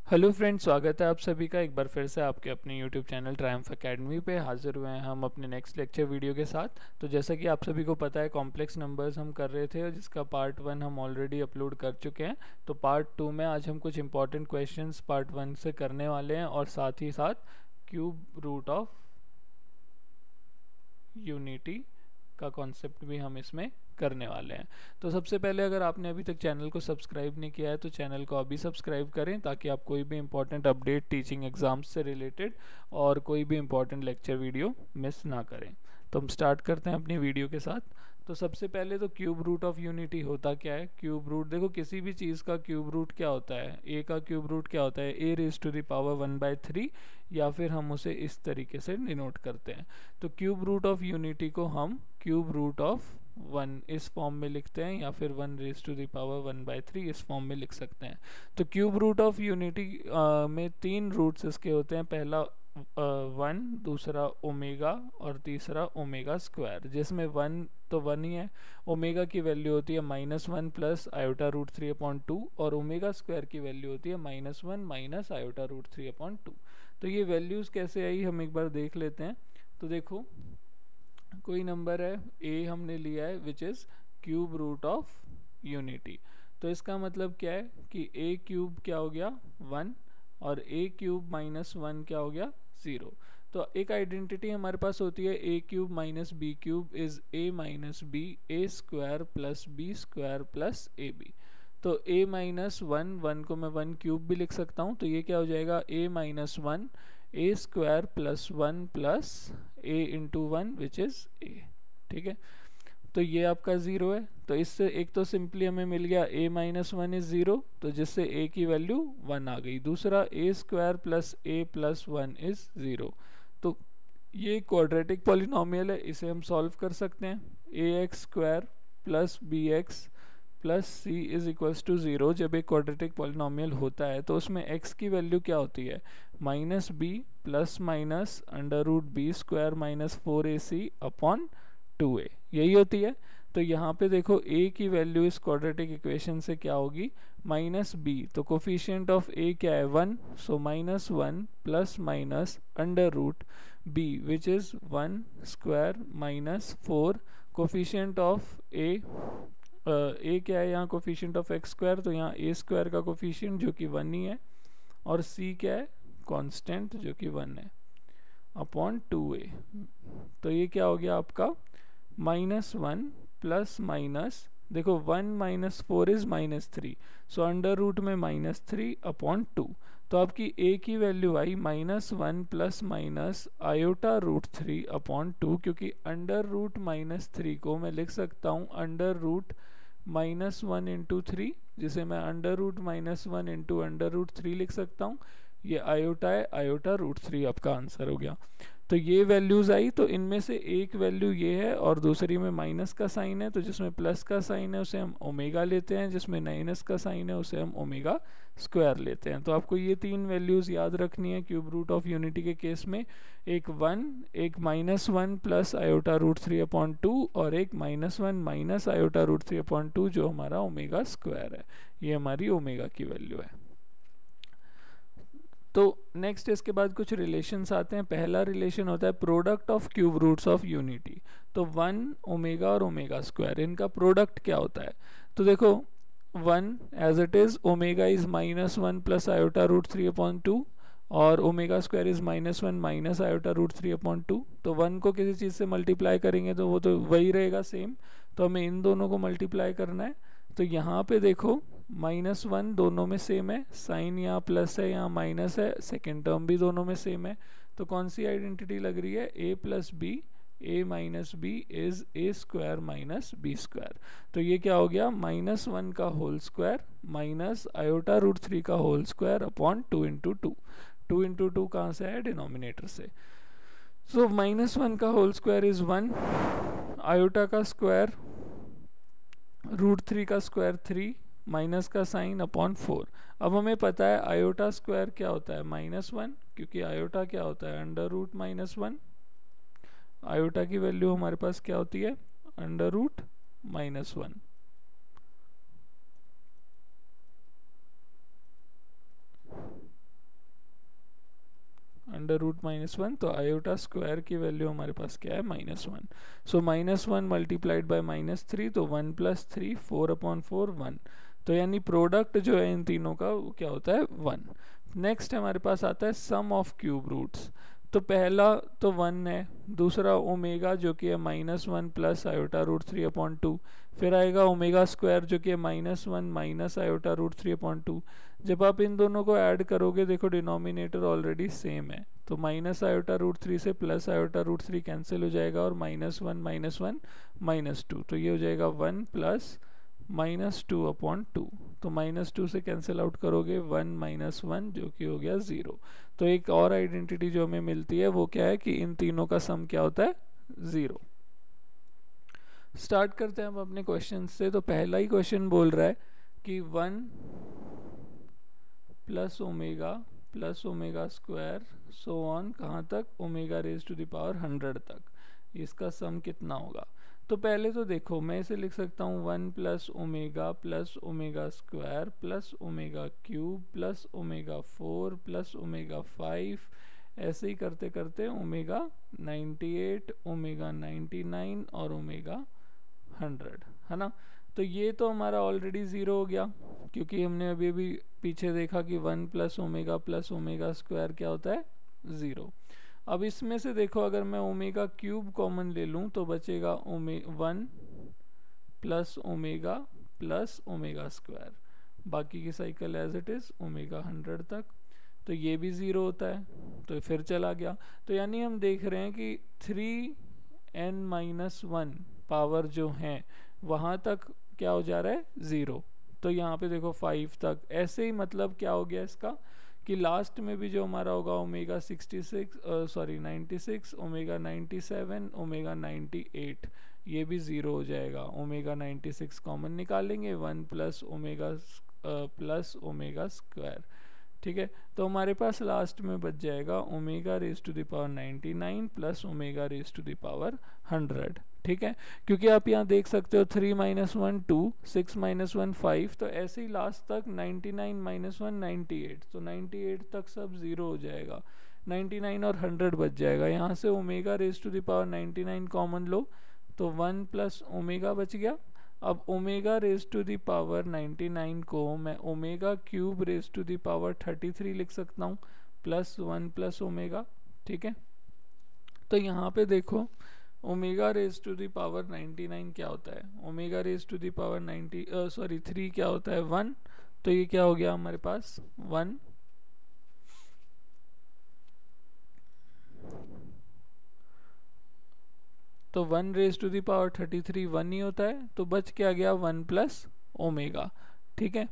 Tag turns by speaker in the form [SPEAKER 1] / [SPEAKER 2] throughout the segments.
[SPEAKER 1] Hello friends, स्वागत है आप सभी का एक बार फिर से आपके अपने यूट्यूब चैनल ट्रायम्फ एकेडमी पे हाजिर हुए हैं हम अपने नेक्स्ट लेक्चर वीडियो के साथ। तो जैसा कि आप सभी को पता है, कॉम्प्लेक्स नंबर्स हम कर रहे थे और जिसका पार्ट 1 हम ऑलरेडी अपलोड कर चुके हैं। तो पार्ट 2 में आज हम कुछ इंपॉर्टेंट क्वेश्चंस पार्ट 1 से करने वाले हैं और साथ ही साथ क्यूब रूट ऑफ यूनिटी का कॉन्सेप्ट भी हम इसमें करने वाले हैं। तो सबसे पहले, अगर आपने अभी तक चैनल को सब्सक्राइब नहीं किया है तो चैनल को अभी सब्सक्राइब करें, ताकि आप कोई भी इंपॉर्टेंट अपडेट टीचिंग एग्जाम्स से रिलेटेड और कोई भी इंपॉर्टेंट लेक्चर वीडियो मिस ना करें। तो हम स्टार्ट करते हैं अपनी वीडियो के साथ। तो सबसे पहले तो क्यूब रूट ऑफ यूनिटी होता क्या है। क्यूब रूट, देखो किसी भी चीज़ का क्यूब रूट क्या होता है, ए का क्यूब रूट क्या होता है, ए रेज टू द पावर 1/3, या फिर हम उसे इस तरीके से डिनोट करते हैं। तो क्यूब रूट ऑफ यूनिटी को हम क्यूब रूट ऑफ 1 इस फॉर्म में लिखते हैं, या फिर 1 रेज टू द पावर 1/3 इस फॉर्म में लिख सकते हैं। तो क्यूब रूट ऑफ यूनिटी में 3 रूट्स इसके होते हैं। पहला 1, दूसरा ओमेगा और तीसरा ओमेगा स्क्वायर, जिसमें 1 तो 1 ही है। ओमेगा की वैल्यू होती है -1 प्लस आयोटा रूट 3/2 और ओमेगा स्क्वायर की वैल्यू होती है -1 माइनस आयोटा रूट 3/2। तो ये वैल्यूज़ कैसे आई हम एक बार देख लेते हैं। तो देखो, कोई नंबर है ए हमने लिया है which is cube root of unity. तो इसका मतलब क्या है कि ए क्यूब क्या हो गया 1 और ए क्यूब -1 क्या हो गया 0। तो एक आइडेंटिटी हमारे पास होती है a cube minus b cube is a minus b a square plus b square plus a b. तो a -1 को मैं 1 क्यूब भी लिख सकता हूँ। तो ये क्या हो जाएगा a-1 A square plus 1 plus a into 1 which is a। ठीक है, तो ये आपका 0 है। तो इससे एक तो सिंपली हमें मिल गया a-1 इज़ 0, तो जिससे a की वैल्यू 1 आ गई। दूसरा a square plus a plus 1 is 0। तो ये क्वाड्रेटिक पॉलिनोमियल है, इसे हम सॉल्व कर सकते हैं। ax square plus bx plus c is equals to 0। जब एक क्वाड्रेटिक पॉलिनोमियल होता है तो उसमें x की वैल्यू क्या होती है, -b plus minus under root b square minus 4ac upon 2a, यही होती है। तो यहाँ पे देखो a की वैल्यू इस क्वाड्रेटिक इक्वेशन से क्या होगी, -b। तो कोफिशिएंट ऑफ a क्या है 1, so -1 plus minus under root b which is 1 square minus 4। Coefficient of a क्या है यहाँ, कोफिशिएंट ऑफ x स्क्वायर, तो यहाँ a स्क्वायर का कोफिशिएंट जो कि 1 ही है, और c क्या है कांस्टेंट जो कि 1 है अपॉन 2a। तो ये क्या हो गया आपका -1 प्लस माइनस, देखो 1 - 4 इज -3, सो अंडर रूट में -3 अपॉन 2। तो आपकी a की वैल्यू आई -1 plus minus iota root 3 upon 2, क्योंकि अंडर रूट -3 को मैं लिख सकता हूँ अंडर रूट -1 इंटू 3, जिसे मैं under root -1 into under root 3 लिख सकता हूँ। ये आयोटा है, आयोटा रूट 3 आपका आंसर हो गया। तो ये वैल्यूज़ आई। तो इनमें से एक वैल्यू ये है और दूसरी में माइनस का साइन है। तो जिसमें प्लस का साइन है उसे हम ओमेगा लेते हैं, जिसमें माइनस का साइन है उसे हम ओमेगा स्क्वायर लेते हैं। तो आपको ये 3 वैल्यूज़ याद रखनी है क्यूब रूट ऑफ यूनिटी के केस में। एक 1, एक -1 प्लस आयोटा रूट 3/2 और एक -1 माइनस आयोटा रूट 3/2 जो हमारा ओमेगा स्क्वायर है। ये हमारी ओमेगा की वैल्यू है। तो नेक्स्ट इसके बाद कुछ रिलेशंस आते हैं। पहला रिलेशन होता है product of cube roots of unity. तो 1 ओमेगा और ओमेगा स्क्वायर, इनका प्रोडक्ट क्या होता है। तो देखो 1 as it is omega is -1 plus iota root 3/2 और omega square is -1 minus iota root 3/2। तो 1 को किसी चीज़ से मल्टीप्लाई करेंगे तो वो तो वही रहेगा सेम, तो हमें इन दोनों को मल्टीप्लाई करना है। तो यहाँ पे देखो -1 दोनों में सेम है, साइन यहाँ प्लस है यहाँ माइनस है, सेकेंड टर्म भी दोनों में सेम है। तो कौन सी आइडेंटिटी लग रही है, a plus b a minus b is a square minus b square. तो ये क्या हो गया -1 का whole square minus iota root 3 का whole square upon 2 into 2। 2 into 2 कहाँ से है, डिनोमिनेटर से। सो -1 का होल स्क्वायर इज 1, आयोटा का स्क्वायर रूट 3 का स्क्वायर 3 माइनस का साइन अपॉन 4। अब हमें पता है आयोटा स्क्वायर क्या होता है -1, क्योंकि आयोटा क्या होता है अंडर रूट -1। आयोटा की वैल्यू हमारे पास क्या होती है अंडर रूट -1। अंडर रूट -1, तो आयोटा स्क्वायर की वैल्यू हमारे पास क्या है -1. सो -1 मल्टीप्लाइड बाय -3, तो 1 + 3 4/4 1. तो यानी प्रोडक्ट जो है इन तीनों का वो क्या होता है 1. नेक्स्ट हमारे पास आता है सम ऑफ क्यूब रूट्स. तो पहला तो 1 है, दूसरा ओमेगा जो कि है -1 प्लस आयोटा रूट 3/2, फिर आएगा ओमेगा स्क्वायर जो कि है -1 माइनस आयोटा रूट 3/2. जब आप इन दोनों को ऐड करोगे, देखो डिनोमिनेटर ऑलरेडी सेम है, तो माइनस आयोटा रूट 3 से प्लस आयोटा रूट 3 कैंसिल हो जाएगा और -1 -2, तो ये हो जाएगा 1 प्लस -2/2. तो -2 से कैंसिल आउट करोगे 1 - 1 जो कि हो गया 0. तो एक और आइडेंटिटी जो हमें मिलती है वो क्या है कि इन तीनों का सम क्या होता है 0. स्टार्ट करते हैं हम अपने क्वेश्चन से. तो पहला ही क्वेश्चन बोल रहा है कि 1 plus omega square so on कहाँ तक, omega raise to the power 100 तक, इसका सम कितना होगा. तो पहले तो देखो मैं इसे लिख सकता हूँ 1 plus omega square plus omega cube plus omega 4 plus omega 5, ऐसे ही करते करते ओमेगा 98, ओमेगा 99 और ओमेगा 100, है ना. तो ये तो हमारा ऑलरेडी 0 हो गया, क्योंकि हमने अभी अभी पीछे देखा कि 1 प्लस ओमेगा स्क्वायर क्या होता है 0. अब इसमें से देखो अगर मैं ओमेगा क्यूब कॉमन ले लूँ तो बचेगा 1 प्लस ओमेगा स्क्वायर, बाकी की cycle as it is omega 100 तक. तो ये भी 0 होता है, तो फिर चला गया. तो यानी हम देख रहे हैं कि 3n-1 पावर जो हैं वहाँ तक क्या हो जा रहा है 0. तो यहाँ पे देखो 5 तक, ऐसे ही मतलब क्या हो गया इसका कि लास्ट में भी जो हमारा होगा ओमेगा 96 ओमेगा 97 ओमेगा 98, ये भी 0 हो जाएगा. ओमेगा 96 कॉमन निकालेंगे, 1 प्लस ओमेगा स्क्वायर, ठीक है. तो हमारे पास लास्ट में बच जाएगा omega raise to the power 99 plus omega raise to the power 100, ठीक है. क्योंकि आप यहाँ देख सकते हो 3 - 1 2, 6 - 1 5, तो ऐसे ही लास्ट तक 99 - 1 98, तो 98 तक सब 0 हो जाएगा. 99 और 100 बच जाएगा. यहाँ से omega raise to the power 99 common लो तो 1 प्लस ओमेगा बच गया. अब omega raise to the power 99 को मैं omega cube raise to the power 33 लिख सकता हूँ प्लस 1 प्लस ओमेगा, ठीक है. तो यहाँ पे देखो omega raise to the power 99 क्या होता है, omega raise to the power 3 क्या होता है 1. तो ये क्या हो गया हमारे पास 1, तो 1 रेज टू द पावर 33 1 ही होता है, तो बच क्या गया 1 प्लस ओमेगा, ठीक है.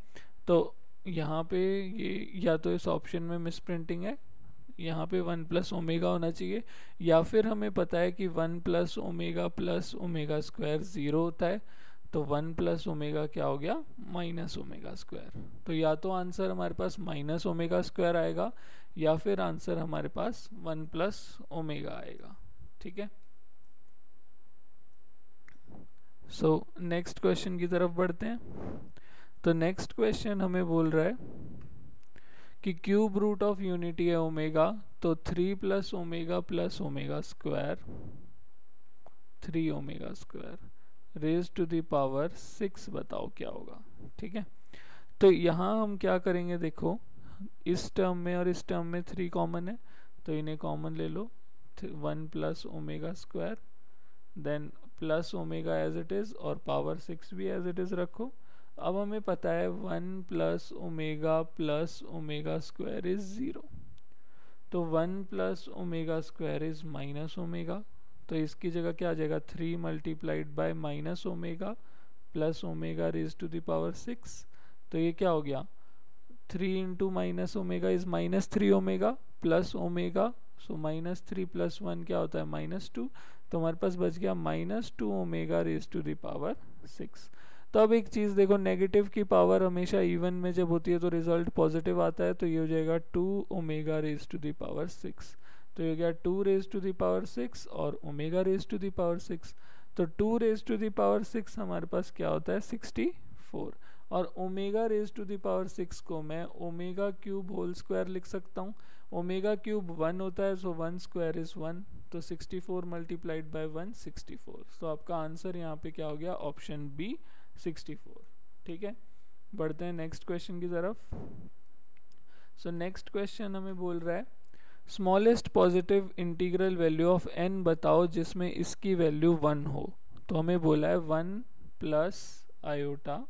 [SPEAKER 1] तो यहाँ पे ये या तो इस ऑप्शन में मिस प्रिंटिंग है, यहाँ पे 1 प्लस ओमेगा होना चाहिए, या फिर हमें पता है कि 1 प्लस ओमेगा स्क्वायर 0 होता है, तो 1 प्लस ओमेगा क्या हो गया माइनस ओमेगा स्क्वायर. तो या तो आंसर हमारे पास माइनस ओमेगा स्क्वायर आएगा या फिर आंसर हमारे पास 1 प्लस ओमेगा आएगा, ठीक है. सो नेक्स्ट क्वेश्चन की तरफ बढ़ते हैं. तो नेक्स्ट क्वेश्चन हमें बोल रहा है कि क्यूब रूट ऑफ यूनिटी है ओमेगा, तो 3 plus omega square 3 omega square raise to the power 6, बताओ क्या होगा, ठीक है. तो यहाँ हम क्या करेंगे, देखो इस टर्म में और इस टर्म में 3 कॉमन है, तो इन्हें कॉमन ले लो. 1 plus omega square then plus omega as it is और पावर 6 भी एज इट इज़ रखो. अब हमें पता है 1 प्लस ओमेगा स्क्वायर इज़ 0, तो 1 plus omega square is minus omega, तो इसकी जगह क्या आ जाएगा 3 multiplied by minus omega plus omega raise to the power 6. तो ये क्या हो गया 3 into minus omega is -3 omega plus omega, so -3 + 1 क्या होता है -2, तो हमारे पास बच गया -2 omega raise to the power 6. तो अब एक चीज़ देखो, नेगेटिव की पावर हमेशा इवन में जब होती है तो रिजल्ट पॉजिटिव आता है, तो ये हो जाएगा 2 omega raise to the power 6. तो ये हो गया 2 रेज टू द पावर 6 और omega raise to the power 6. तो 2 रेज टू द पावर 6 हमारे पास क्या होता है 64. और omega raise to the power 6 को मैं ओमेगा क्यूब होल स्क्वायर लिख सकता हूँ। ओमेगा क्यूब 1 होता है, सो 1 स्क्वायर इज 1, तो 64 मल्टीप्लाइड बाय 1 64। तो आपका आंसर यहाँ पे क्या हो गया, ऑप्शन बी 64। ठीक है, बढ़ते हैं नेक्स्ट क्वेश्चन की तरफ। सो नेक्स्ट क्वेश्चन हमें बोल रहा है smallest positive integral value of n बताओ जिसमें इसकी वैल्यू 1 हो। तो हमें बोला है 1 plus iota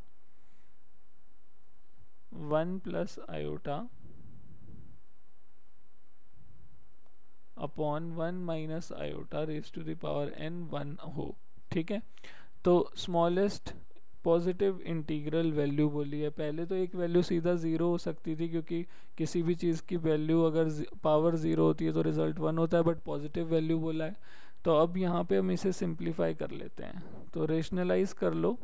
[SPEAKER 1] 1 plus iota upon 1 minus iota raise to the power n 1 हो। ठीक है, तो स्मॉलेस्ट पॉजिटिव इंटीग्रल वैल्यू बोली है। पहले तो एक वैल्यू सीधा ज़ीरो हो सकती थी, क्योंकि किसी भी चीज़ की वैल्यू अगर पावर ज़ीरो होती है तो रिज़ल्ट 1 होता है, बट पॉजिटिव वैल्यू बोला है। तो अब यहाँ पे हम इसे सिंप्लीफाई कर लेते हैं, तो रेशनलाइज कर लो,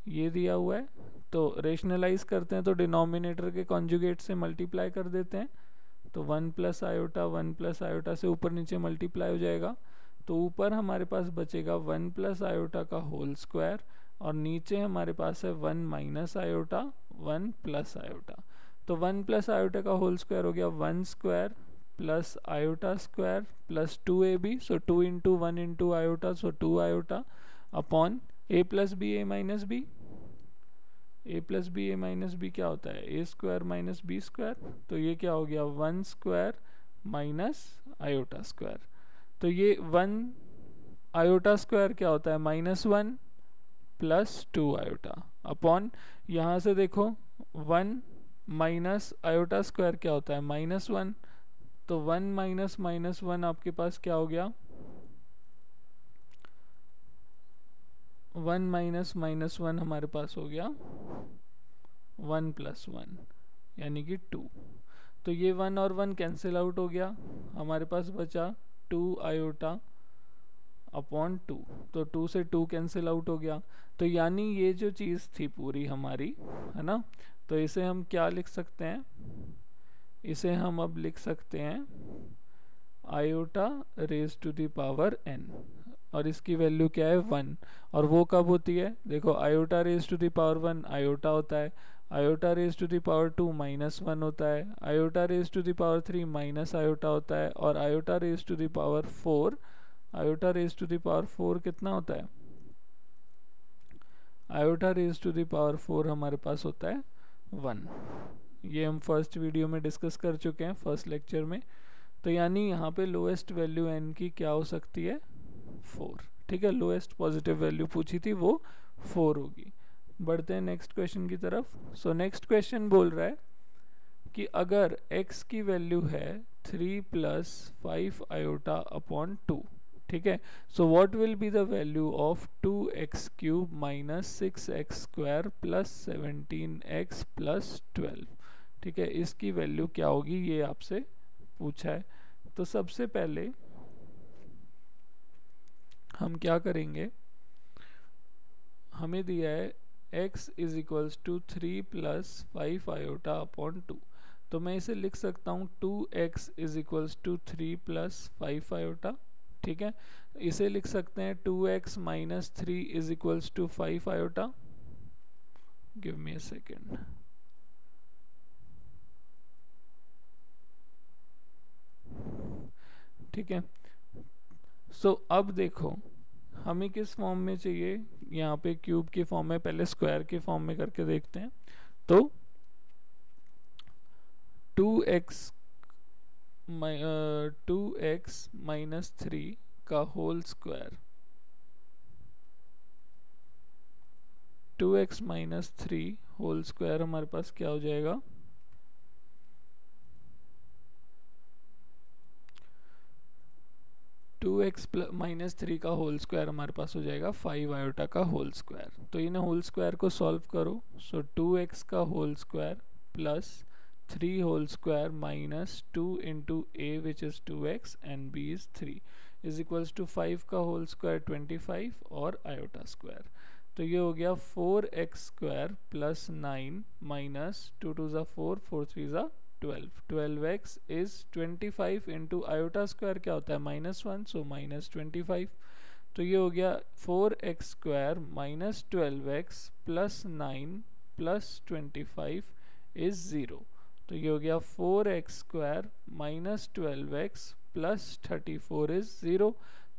[SPEAKER 1] ये दिया हुआ है। तो रेशनलाइज करते हैं तो डिनोमिनेटर के कॉन्जुगेट से मल्टीप्लाई कर देते हैं, तो 1 प्लस आयोटा से ऊपर नीचे मल्टीप्लाई हो जाएगा। तो ऊपर हमारे पास बचेगा 1 प्लस आयोटा का होल स्क्वायर, और नीचे हमारे पास है 1 माइनस आयोटा 1 प्लस आयोटा। तो 1 प्लस आयोटा का होल स्क्वायर हो गया 1 square plus iota square plus 2ab, so 2 into 1 into iota, so 2 iota upon a plus b a minus b. A plus b a minus b क्या होता है, a square minus b square. तो ये क्या हो गया 1 स्क्वायर माइनस आयोटा स्क्वायर। तो ये 1 आयोटा स्क्वायर क्या होता है -1 प्लस 2 आयोटा अपॉन, यहाँ से देखो 1 माइनस आयोटा स्क्वायर क्या होता है -1, तो 1 माइनस -1 आपके पास क्या हो गया 1 माइनस -1 हमारे पास हो गया 1 प्लस 1 यानी कि 2। तो ये 1 और 1 कैंसिल आउट हो गया, हमारे पास बचा 2 आयोटा अपॉन 2, तो 2 से 2 कैंसिल आउट हो गया। तो यानी ये जो चीज़ थी पूरी हमारी, है ना, तो इसे हम क्या लिख सकते हैं, इसे हम अब लिख सकते हैं iota raise to the power n, और इसकी वैल्यू क्या है 1। और वो कब होती है, देखो iota raise to the power 1 iota होता है, iota raise to the power 2 -1 होता है, iota raise to the power 3 minus iota होता है, और iota raise to the power 4, iota raise to the power 4 कितना होता है, iota raise to the power 4 हमारे पास होता है 1। ये हम फर्स्ट वीडियो में डिस्कस कर चुके हैं, फर्स्ट लेक्चर में। तो यानी यहाँ पे लोएस्ट वैल्यू n की क्या हो सकती है 4। ठीक है, लोएस्ट पॉजिटिव वैल्यू पूछी थी वो 4 होगी। बढ़ते हैं नेक्स्ट क्वेश्चन की तरफ। सो नेक्स्ट क्वेश्चन बोल रहा है कि अगर x की वैल्यू है 3 प्लस 5 आयोटा अपॉन 2, ठीक है, सो what will be the value of 2x cube minus 6x square plus 17x plus 12। ठीक है, इसकी वैल्यू क्या होगी ये आपसे पूछा है। तो सबसे पहले हम क्या करेंगे, हमें दिया है x is equals to 3 plus 5 iota upon 2, तो मैं इसे लिख सकता हूँ 2x is equals to 3 plus 5 iota. ठीक है, इसे लिख सकते हैं 2x minus 3 is equals to 5 iota. Give me a second. ठीक है, सो अब देखो हमें किस फॉर्म में चाहिए, यहाँ पे क्यूब के फॉर्म में, पहले स्क्वायर के फॉर्म में करके देखते हैं। तो 2x माइनस 3 का whole square, 2x minus 3 whole square हमारे पास क्या हो जाएगा 2x माइनस 3 का होल स्क्वायर हमारे पास हो जाएगा 5 आयोटा का होल स्क्वायर। तो इन्हें होल स्क्वायर को सॉल्व करो, सो 2x का whole square plus 3 whole square minus 2 into a which is 2x and b is 3 is equals to 5 का होल स्क्वायर 25 और आयोटा स्क्वायर। तो ये हो गया 4x स्क्वायर प्लस 9 माइनस 2 2 ज़ा 4 4 3 ज़ा 12, 12x is 25 into iota square क्या होता है -1, सो -25। तो ये हो गया 4x square minus 12x plus 9 plus 25 is 0। तो ये हो गया 4x² minus 12x plus 34 is 0।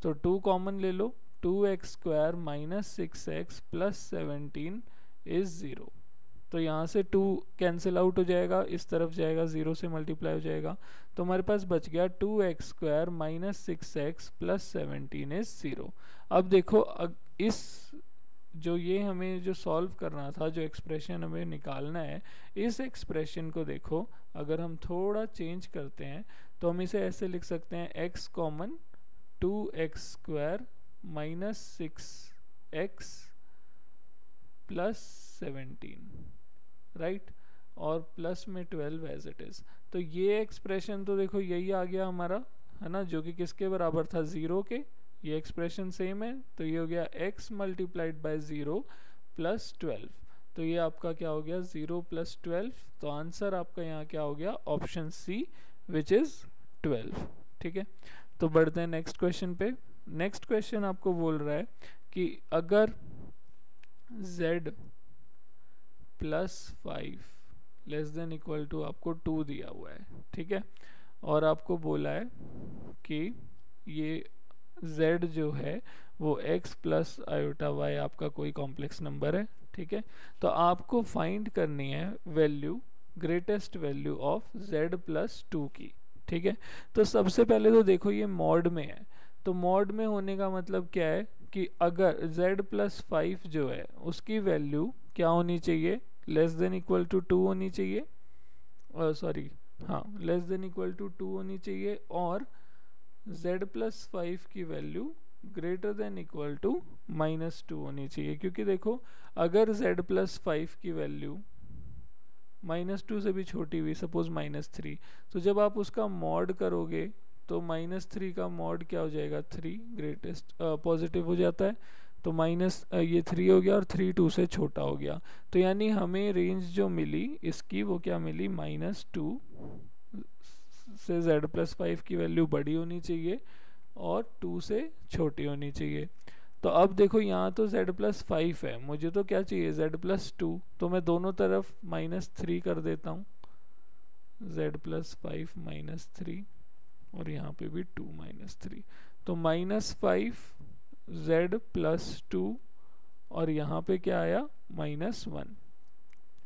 [SPEAKER 1] तो 2 कॉमन ले लो, 2x² minus 6x plus 17 is 0। तो यहाँ से 2 कैंसिल आउट हो जाएगा, इस तरफ जाएगा 0 से मल्टीप्लाई हो जाएगा, तो हमारे पास बच गया 2x² minus 6x plus 17 is 0। अब देखो इस जो ये हमें जो सॉल्व करना था, जो एक्सप्रेशन हमें निकालना है, इस एक्सप्रेशन को देखो अगर हम थोड़ा चेंज करते हैं तो हम इसे ऐसे लिख सकते हैं x common 2x² minus 6x plus 17 right, और प्लस में 12 एज इट इज़। तो ये एक्सप्रेशन तो देखो यही आ गया हमारा, है ना, जो कि किसके बराबर था, 0 के। ये एक्सप्रेशन सेम है, तो ये हो गया x मल्टीप्लाइड बाय 0 प्लस 12। तो ये आपका क्या हो गया, 0 प्लस 12। तो आंसर आपका यहाँ क्या हो गया, ऑप्शन सी विच इज़ 12। ठीक है, तो बढ़ते हैं नेक्स्ट क्वेश्चन पे। नेक्स्ट क्वेश्चन आपको बोल रहा है कि अगर z plus 5 less than equal to आपको 2 दिया हुआ है, ठीक है, और आपको बोला है कि ये z जो है वो x प्लस आयोटा y आपका कोई कॉम्प्लेक्स नंबर है, ठीक है। तो आपको फाइंड करनी है value, greatest value of z plus 2 की, ठीक है। तो सबसे पहले तो देखो ये मॉड में है, तो मॉड में होने का मतलब क्या है कि अगर z प्लस 5 जो है उसकी वैल्यू क्या होनी चाहिए, लेस देन इक्वल टू 2 होनी चाहिए, सॉरी हाँ, लेस देन इक्वल टू 2 होनी चाहिए, और z प्लस 5 की value greater than equal to -2 होनी चाहिए। क्योंकि देखो अगर z प्लस 5 की वैल्यू -2 से भी छोटी हुई, सपोज -3, तो जब आप उसका मॉड करोगे तो -3 का मॉड क्या हो जाएगा, 3 ग्रेटेस्ट पॉजिटिव हो जाता है, तो ये 3 हो गया और 3 2 से छोटा हो गया। तो यानी हमें रेंज जो मिली इसकी वो क्या मिली, -2 से z प्लस 5 की वैल्यू बड़ी होनी चाहिए और 2 से छोटी होनी चाहिए। तो अब देखो यहाँ तो z प्लस 5 है, मुझे तो क्या चाहिए, z प्लस 2, तो मैं दोनों तरफ -3 कर देता हूँ, z प्लस 5 -3, और यहाँ पे भी 2 -3, तो -5 z प्लस 2, और यहाँ पे क्या आया, -1।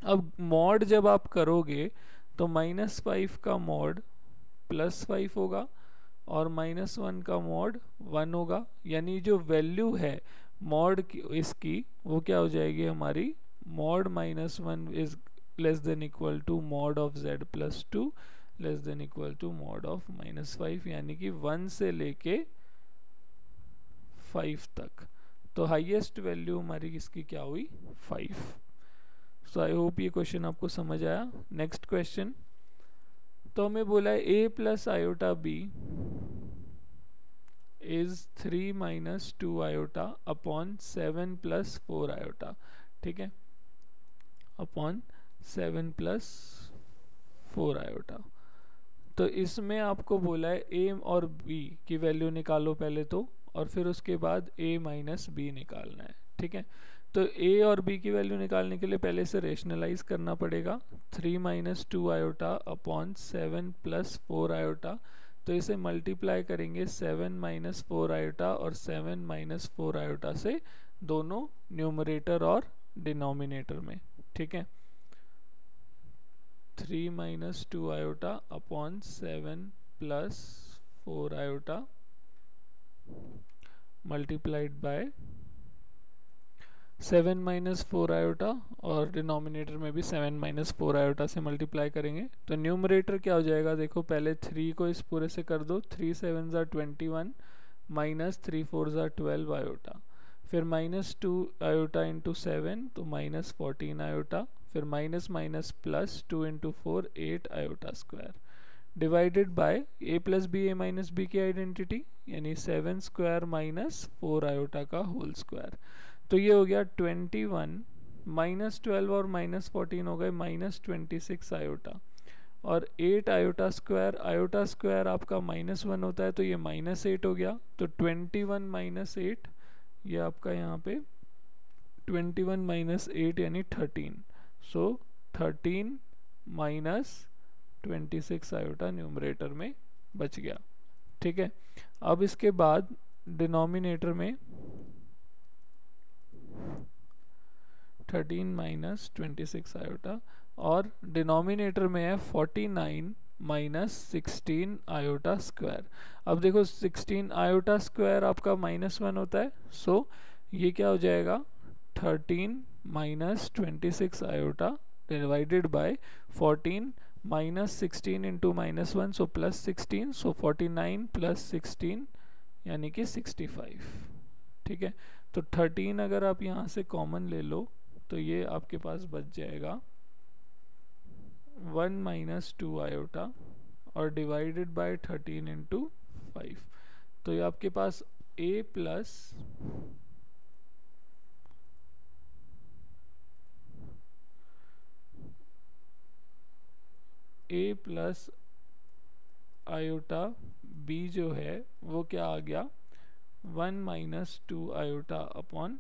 [SPEAKER 1] अब मॉड जब आप करोगे तो -5 का मॉड +5 होगा और -1 का मॉड 1 होगा, यानी जो वैल्यू है मॉड की इसकी वो क्या हो जाएगी हमारी, mod -1 is less than equal to mod of z plus 2 less than equal to mod of -5, यानी कि 1 से लेके 5 तक। तो हाईएस्ट वैल्यू हमारी इसकी क्या हुई, 5। सो आई होप ये क्वेश्चन आपको समझ आया। नेक्स्ट क्वेश्चन, तो हमें बोला है a plus iota b is 3 minus 2 iota upon 7 plus 4 iota, ठीक है, अपॉन 7 प्लस 4 आयोटा। तो इसमें आपको बोला है a और b की वैल्यू निकालो पहले तो, और फिर उसके बाद a माइनस b निकालना है, ठीक है। तो a और b की वैल्यू निकालने के लिए पहले से रेशनलाइज करना पड़ेगा, 3 minus 2 iota upon 7 plus 4 iota. तो इसे मल्टीप्लाई करेंगे 7 माइनस 4 आयोटा और 7 माइनस 4 आयोटा से, दोनों न्यूमरेटर और डिनोमिनेटर में, ठीक है। 3 minus 2 iota upon 7 plus 4 iota multiplied bye 7 minus 4 iota, और डिनोमिनेटर में भी 7 माइनस 4 आयोटा से मल्टीप्लाई करेंगे। तो न्यूमरेटर क्या हो जाएगा, देखो पहले 3 को इस पूरे से कर दो, 3 7 ज़ा 21 माइनस 3 4 ज़ा 12 आयोटा, फिर -2 आयोटा इंटू 7 तो -14 आयोटा, फिर minus minus plus 2 into 4 8 iota square, divided by a plus b a minus b की आइडेंटिटी, यानी 7 स्क्वायर माइनस 4 आयोटा का होल स्क्वायर। तो ये हो गया 21, -12 और -14 हो गए -26 आयोटा, और 8 आयोटा स्क्वायर आपका -1 होता है, तो ये -8 हो गया। तो 21 माइनस 8, ये आपका यहाँ पे 21 माइनस 8 यानी 13, सो 13 माइनस 26 आयोटा न्यूमरेटर में बच गया। ठीक है, अब इसके बाद डिनोमिनेटर में 13 माइनस 26 आयोटा और डिनोमिनेटर में है 49 माइनस 16 आयोटा स्क्वायर। अब देखो 16 आयोटा स्क्वायर आपका -1 होता है, सो ये क्या हो जाएगा 13 minus 26 iota divided by 14 minus 16 into -1, so +16, so 49 plus 16 यानी कि 65। ठीक है, तो 13 अगर आप यहाँ से कॉमन ले लो तो ये आपके पास बच जाएगा 1 माइनस 2 आयोटा और डिवाइडेड बाय 13 इंटू 5। तो ये आपके पास a प्लस आयोटा b जो है वो क्या आ गया 1 माइनस 2 आयोटा अपॉन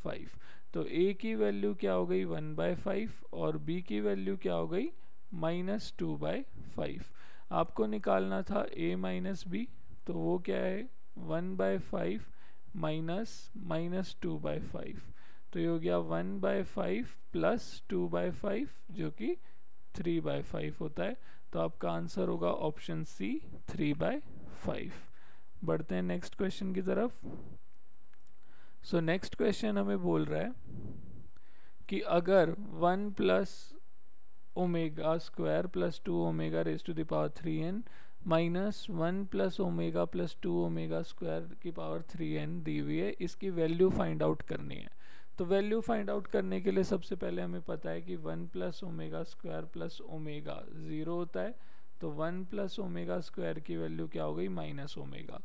[SPEAKER 1] 5। तो a की वैल्यू क्या हो गई 1/5 और b की वैल्यू क्या हो गई -2/5। आपको निकालना था a माइनस b, तो वो क्या है 1/5 माइनस 2/5, तो ये हो गया 1/5 प्लस 2/5 जो कि 3/5 होता है। तो आपका आंसर होगा ऑप्शन सी 3/5। बढ़ते हैं नेक्स्ट क्वेश्चन की तरफ। सो नेक्स्ट क्वेश्चन हमें बोल रहा है कि अगर 1 plus omega square plus 2 omega raise to the power 3n minus 1 plus omega plus 2 omega square की पावर 3n दी हुई है, इसकी वैल्यू फाइंड आउट करनी है। तो वैल्यू फाइंड आउट करने के लिए सबसे पहले हमें पता है कि 1 plus omega square plus omega 0 होता है, तो 1 प्लस ओमेगा स्क्वायर की वैल्यू क्या हो गई माइनस ओमेगा।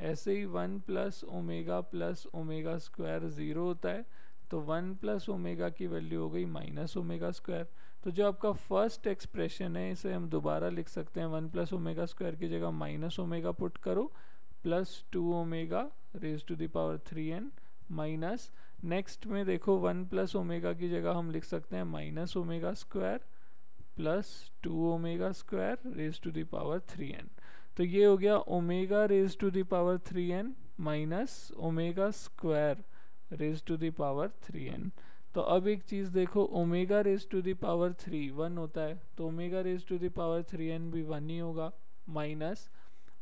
[SPEAKER 1] ऐसे ही 1 प्लस ओमेगा स्क्वायर 0 होता है, तो 1 प्लस ओमेगा की वैल्यू हो गई माइनस ओमेगा स्क्वायर। तो जो आपका फर्स्ट एक्सप्रेशन है इसे हम दोबारा लिख सकते हैं, 1 प्लस ओमेगा स्क्वायर की जगह माइनस ओमेगा पुट करो plus 2 omega raise to the power 3n minus, next में देखो 1 प्लस ओमेगा की जगह हम लिख सकते हैं minus omega square plus 2 omega square raise to the power 3n। तो ये हो गया omega raise to the power 3n minus omega square raise to the power 3n। तो अब एक चीज़ देखो, omega raise to the power 3 1 होता है, तो omega raise to the power 3n भी 1 ही होगा, minus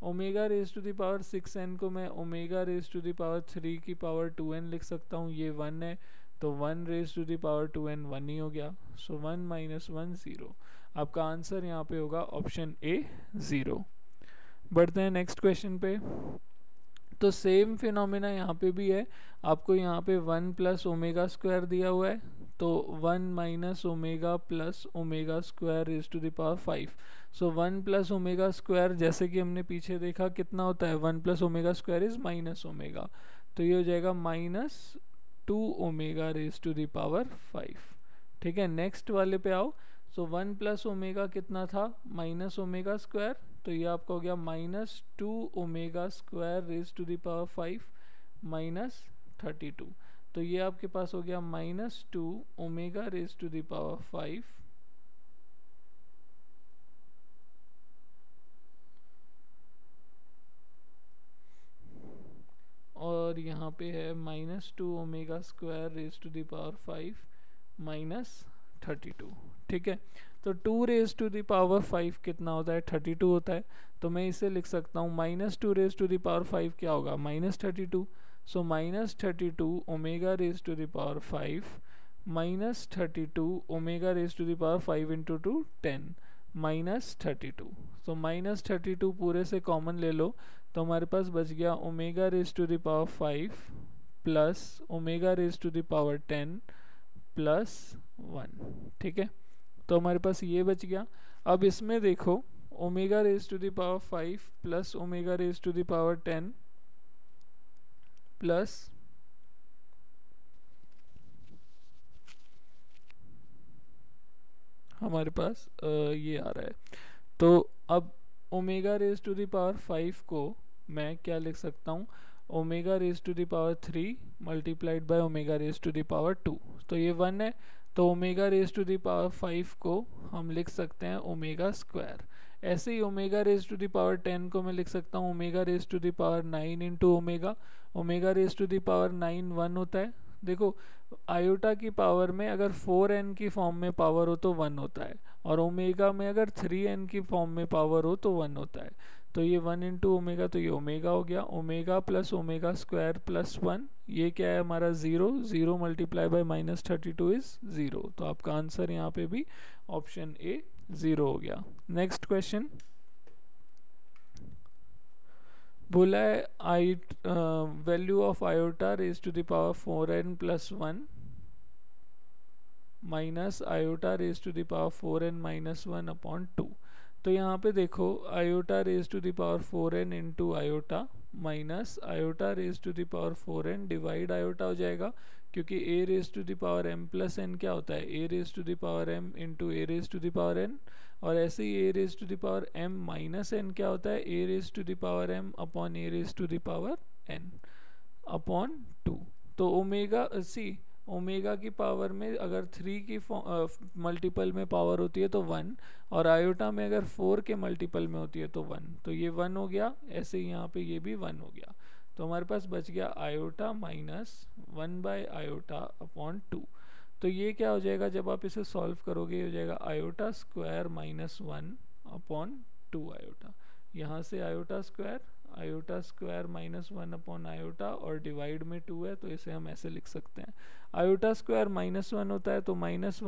[SPEAKER 1] omega raise to the power 6n को मैं omega raise to the power 3 की पावर 2n लिख सकता हूँ, ये 1 है, तो 1 raise to the power 2n 1 ही हो गया, सो 1 माइनस 1 0। आपका आंसर यहाँ पे होगा ऑप्शन ए 0। बढ़ते हैं नेक्स्ट क्वेश्चन पे। तो सेम फिनोमेना यहाँ पे भी है, आपको यहाँ पे 1 प्लस ओमेगा स्क्वायर दिया हुआ है, तो 1 minus omega plus omega square raise to the power 5। So 1 plus omega square जैसे कि हमने पीछे देखा कितना होता है, 1 plus omega square is minus omega, तो ये हो जाएगा -2 omega raise to the power 5। ठीक है, नेक्स्ट वाले पे आओ। सो 1 प्लस ओमेगा कितना था माइनस ओमेगा स्क्वायर, तो ये आपका हो गया -2 omega square raise to the power 5 minus 32। तो ये आपके पास हो गया -2 omega raise to the power 5 और यहाँ पे है -2 omega square raise to the power 5 minus 32। ठीक है, तो 2 रेज टू द पावर 5 कितना होता है 32 होता है, तो मैं इसे लिख सकता हूँ -2 रेज टू द पावर 5 क्या होगा -32। So -32 omega raise to the power 5 -32 omega raise to the power 5 into 2 10 -32। So -32 पूरे से कॉमन ले लो, तो हमारे पास बच गया omega raise to the power 5 plus omega raise to the power 10 plus 1। ठीक है, तो हमारे पास ये बच गया। अब इसमें देखो omega raise to the power 5 plus omega raise to the power 10 plus हमारे पास ये आ रहा है, तो अब omega raise to the power 5 को मैं क्या लिख सकता हूँ, omega raise to the power 3 multiplied by omega raise to the power 2। तो ये 1 है, तो omega raise to the power 5 को हम लिख सकते हैं ओमेगा स्क्वायर। ऐसे ही omega raise to the power 10 को मैं लिख सकता हूँ omega raise to the power 9 into omega. Omega raise to the power 9 1 होता है। देखो आयोटा की पावर में अगर 4n की फॉर्म में पावर हो तो 1 होता है, और ओमेगा में अगर 3n की फॉर्म में पावर हो तो 1 होता है। तो ये 1 इंटू ओमेगा, तो ये ओमेगा हो गया। Omega plus omega square plus 1, ये क्या है हमारा 0, 0 मल्टीप्लाई बाय -32 इज 0। तो आपका आंसर यहाँ पे भी ऑप्शन ए 0 हो गया। नेक्स्ट क्वेश्चन बोला है I value of iota raise to the power 4n plus 1 minus iota raise to the power 4n minus 1 upon 2। तो यहाँ पे देखो iota raise to the power 4n into iota minus iota raise to the power 4n divide iota हो जाएगा, क्योंकि a raise to the power m plus n क्या होता है, a raise to the power m into a raise to the power n। और ऐसे ही a raise to the power m minus n क्या होता है, a raise to the power m upon a raise to the power n upon 2। तो omega सी omega की power में अगर 3 की मल्टीपल में पावर होती है तो 1, और आयोटा में अगर 4 के मल्टीपल में होती है तो 1, तो ये 1 हो गया। ऐसे ही यहाँ पे ये भी 1 हो गया। तो हमारे पास बच गया iota minus 1 by iota upon 2। तो ये क्या हो जाएगा जब आप इसे सॉल्व करोगे, ये हो जाएगा iota square minus 1 upon 2 iota. यहाँ से iota square minus 1 upon iota, और डिवाइड में 2 है तो इसे हम ऐसे लिख सकते हैं। आयोटा स्क्वायर माइनस 1 होता है तो minus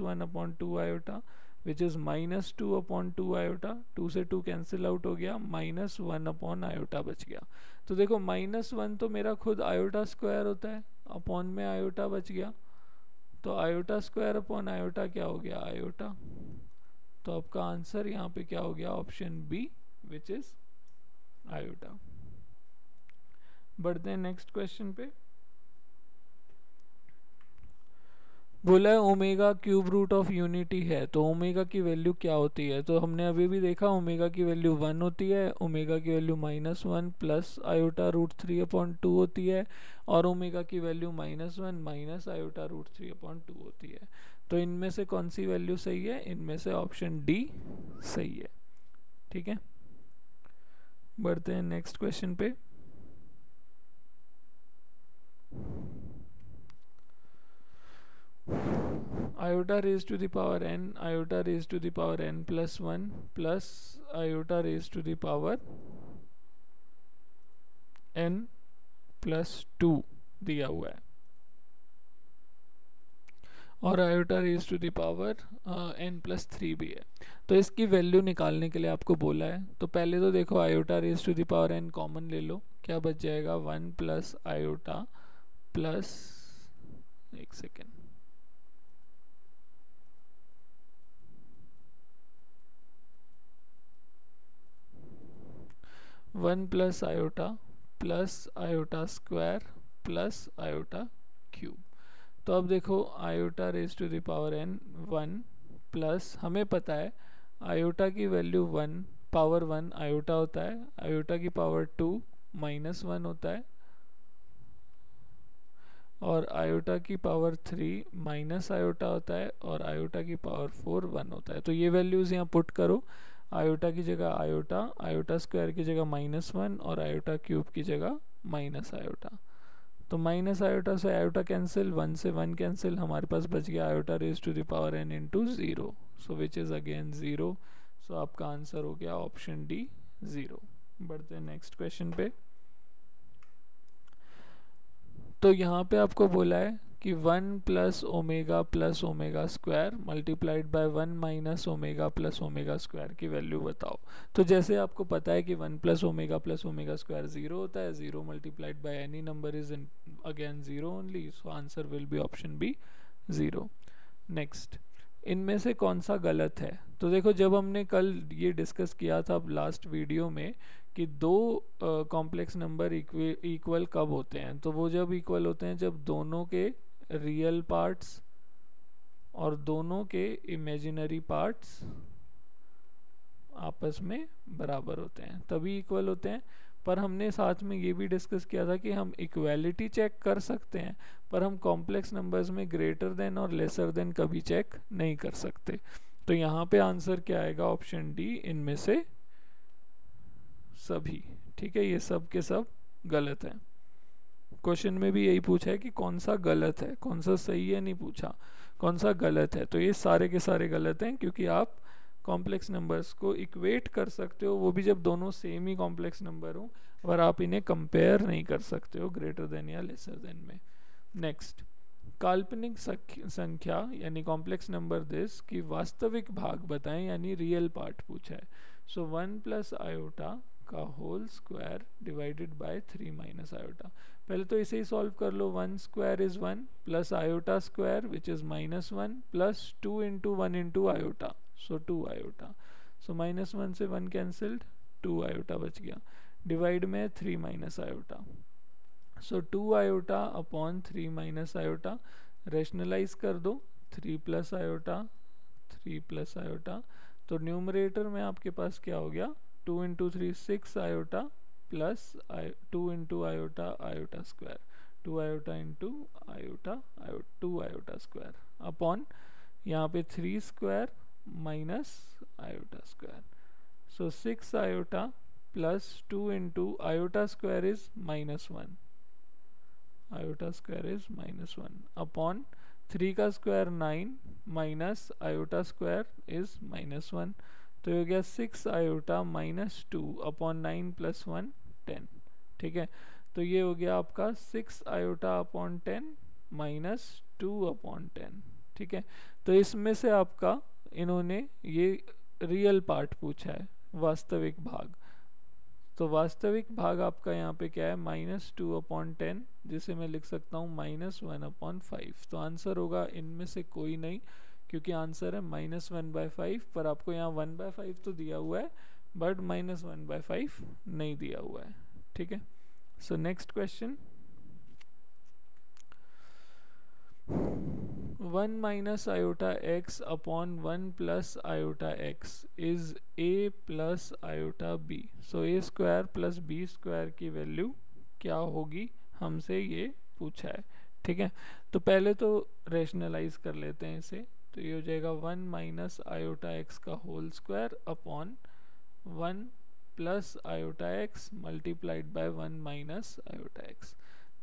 [SPEAKER 1] one upon 2 iota which is -2 upon 2 iota. 2 से 2 कैंसिल आउट हो गया, -1 अपॉन आयोटा बच गया। तो देखो -1 तो मेरा खुद आयोटा स्क्वायर होता है, अपॉन में आयोटा बच गया। तो आयोटा स्क्वायर अपॉन आयोटा क्या हो गया, आयोटा। तो आपका आंसर यहाँ पे क्या हो गया, option B which is iota. बढ़ते हैं नेक्स्ट क्वेश्चन पे। बोला है omega cube root of unity है, तो ओमेगा की वैल्यू क्या होती है। तो हमने अभी भी देखा ओमेगा की वैल्यू 1 होती है, ओमेगा की वैल्यू -1 प्लस आयोटा √3 अपॉन 2 होती है, और ओमेगा की वैल्यू -1 माइनस आयोटा √3 अपॉन 2 होती है। तो इनमें से कौन सी वैल्यू सही है, इनमें से ऑप्शन डी सही है। ठीक है, बढ़ते हैं नेक्स्ट क्वेश्चन पे। Iota raise to the power n, iota raise to the power n plus 1 plus iota raise to the power n plus 2 दिया हुआ है, और iota raise to the power n plus 3 भी है। तो इसकी वैल्यू निकालने के लिए आपको बोला है। तो पहले तो देखो iota raise to the power n common ले लो, क्या बच जाएगा 1 प्लस आयोटा प्लस, एक second, 1 plus iota square plus iota cube. तो अब देखो iota raise to the power n 1 plus, हमें पता है आयोटा की वैल्यू 1 पावर 1 आयोटा होता है, आयोटा की पावर 2 -1 होता है, और आयोटा की पावर 3 माइनस आयोटा होता है, और आयोटा की पावर 4 1 होता है। तो ये वैल्यूज़ यहाँ पुट करो, आयोटा की जगह आयोटा, आयोटा स्क्वायर की जगह -1, और आयोटा क्यूब की जगह माइनस आयोटा। तो माइनस आयोटा से आयोटा कैंसिल, 1 से 1 कैंसिल, हमारे पास बच गया iota raise to the power n into 0, so which is again 0। So आपका आंसर हो गया ऑप्शन डी 0। बढ़ते हैं नेक्स्ट क्वेश्चन पे। तो यहाँ पे आपको बोला है कि 1 plus omega square multiplied by 1 minus omega plus omega square की वैल्यू बताओ। तो जैसे आपको पता है कि 1 प्लस ओमेगा स्क्वायर 0 होता है, 0 multiplied by any number is again 0 only, so answer will be option B 0। Next, इनमें से कौन सा गलत है। तो देखो जब हमने कल ये डिस्कस किया था लास्ट वीडियो में कि दो कॉम्प्लेक्स नंबर इक्वल कब होते हैं, तो वो जब इक्वल होते हैं जब दोनों के रियल पार्ट्स और दोनों के इमेजिनरी पार्ट्स आपस में बराबर होते हैं तभी इक्वल होते हैं। पर हमने साथ में ये भी डिस्कस किया था कि हम इक्वालिटी चेक कर सकते हैं, पर हम कॉम्प्लेक्स नंबर्स में ग्रेटर देन और लेसर देन कभी चेक नहीं कर सकते। तो यहाँ पे आंसर क्या आएगा? ऑप्शन डी, इनमें से सभी। ठीक है, ये सब के सब गलत है। क्वेश्चन में भी यही पूछा है कि कौन सा गलत है, कौन सा सही है नहीं पूछा, कौन सा गलत है। तो ये सारे के सारे गलत हैं, क्योंकि आप कॉम्प्लेक्स नंबर्स को इक्वेट कर सकते हो, वो भी जब दोनों सेम ही कॉम्प्लेक्स नंबर हो, और आप इन्हें कंपेयर नहीं कर सकते हो ग्रेटर देन या लेसर देन में। नेक्स्ट, काल्पनिक संख्या यानी कॉम्प्लेक्स नंबर दिस की वास्तविक भाग बताएं, यानी रियल पार्ट पूछा है। सो 1 प्लस आयोटा का whole square divided by 3 minus iota. पहले तो इसे ही सॉल्व कर लो। 1 square is 1 plus iota square which is -1 plus 2 into 1 into iota, so 2 iota. So -1 से 1 कैंसिल्ड, 2 आयोटा बच गया। डिवाइड में 3 minus iota, so 2 iota upon 3 minus iota. Rationalise कर दो, 3 प्लस आयोटा, 3 प्लस आयोटा। तो न्यूमरेटर में आपके पास क्या हो गया? 2 into 3 6 iota plus 2 into iota iota square, 2 iota into iota 2 iota square upon यहाँ पे 3 square minus iota square. So 6 iota plus 2 into iota square is -1, iota square is -1 upon 3 का square 9 minus iota square is -1। तो ये हो गया 6 iota -2 upon 9 plus 1 10। ठीक है, तो ये हो गया आपका 6 आयोटा अपॉन 10 -2 अपॉन 10। ठीक है, तो इसमें से आपका इन्होंने ये रियल पार्ट पूछा है, वास्तविक भाग। तो वास्तविक भाग आपका यहाँ पे क्या है? -2 अपॉन 10, जिसे मैं लिख सकता हूँ -1 अपॉन 5। तो आंसर होगा इनमें से कोई नहीं, क्योंकि आंसर है -1/5। पर आपको यहाँ 1/5 तो दिया हुआ है, बट -1/5 नहीं दिया हुआ है। ठीक है, so next question, 1 minus iota x upon 1 plus iota x is a plus iota b. So a square plus b square की वैल्यू क्या होगी, हमसे ये पूछा है। ठीक है, तो पहले तो रेशनलाइज कर लेते हैं इसे। तो ये हो जाएगा 1 माइनस आयोटा एक्स का whole square upon 1 plus iota x multiplied by 1 minus iota x.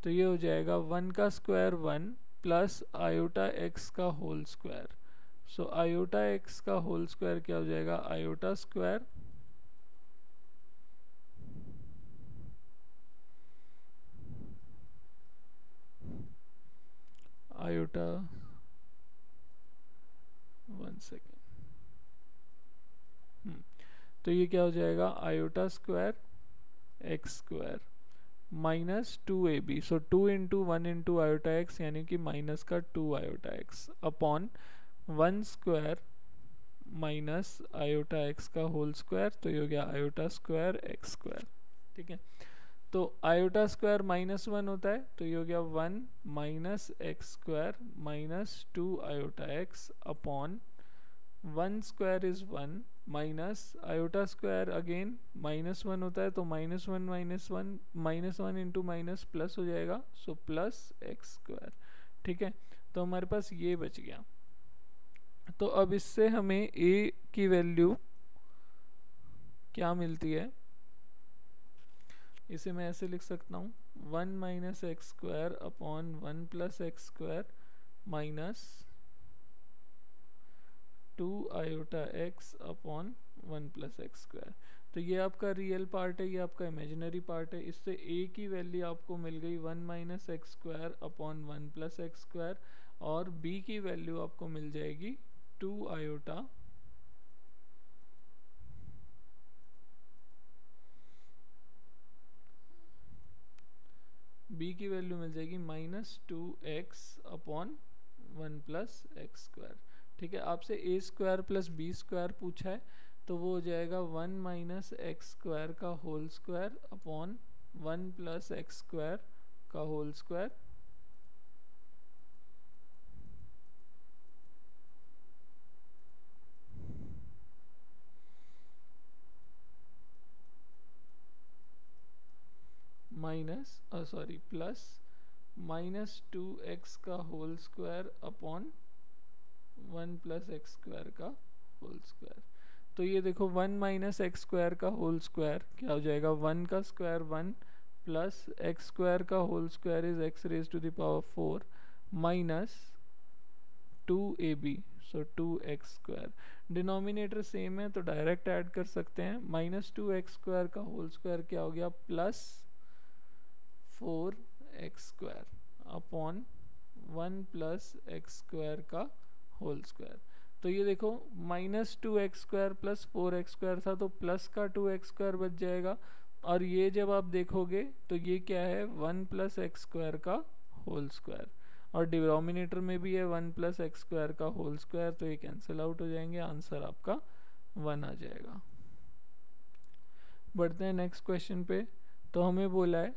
[SPEAKER 1] तो ये हो जाएगा 1 का स्क्वायर 1 प्लस आयोटा एक्स का whole square. So iota x का होल स्क्वायर क्या हो जाएगा? आयोटा स्क्वायर आयोटा 1 सेकेंड, तो ये क्या हो जाएगा? Iota square x square minus 2ab। So 2 into 1 into iota x यानी कि माइनस का 2 iota x upon 1 square minus iota x का होल स्क्वायर। तो ये हो गया आयोटा स्क्वायर एक्स स्क्वायर। ठीक है, तो आयोटा स्क्वायर -1 होता है, तो ये हो गया 1 minus x square minus 2 iota x upon 1 square is 1 minus iota square again -1 होता है, तो -1 इंटू माइनस प्लस हो जाएगा, सो प्लस एक्स स्क्वायर। ठीक है, तो हमारे पास ये बच गया। तो अब इससे हमें a की वैल्यू क्या मिलती है? इसे मैं ऐसे लिख सकता हूँ 1 minus x square upon 1 plus x square minus 2 iota x upon 1 plus x square. तो ये आपका रियल पार्ट है, ये आपका इमेजिनरी पार्ट है। इससे a की वैल्यू आपको मिल गई 1 minus x square upon 1 plus x square, और b की वैल्यू आपको मिल जाएगी 2 आयोटा b की वैल्यू मिल जाएगी -2x upon 1 plus x square. ठीक है, आपसे a square plus b square पूछा है, तो वो हो जाएगा 1 माइनस एक्स स्क्वायर का whole square upon 1 plus x square का whole square minus sorry plus -2x का whole square upon 1 plus x square का होल स्क्वायर। तो ये देखो 1 माइनस एक्स स्क्वायर का होल स्क्वायर क्या हो जाएगा, 1 का स्क्वायर 1 प्लस एक्स स्क्वायर का whole square is x raise to the power 4 minus 2ab, so 2x square. Denominator same है तो डायरेक्ट ऐड कर सकते हैं। -2x स्क्वायर का होल स्क्वायर क्या हो गया, plus 4x square upon 1 plus x square का होल स्क्वायर। तो ये देखो -2x square plus 4x square था तो प्लस का 2x स्क्वायर बच जाएगा, और ये जब आप देखोगे तो ये क्या है 1 प्लस एक्स स्क्वायर का होल स्क्वायर, और डिनोमिनेटर में भी है 1 प्लस एक्स स्क्वायर का होल स्क्वायर, तो ये कैंसिल आउट हो जाएंगे, आंसर आपका 1 आ जाएगा। बढ़ते हैं नेक्स्ट क्वेश्चन पे। तो हमें बोला है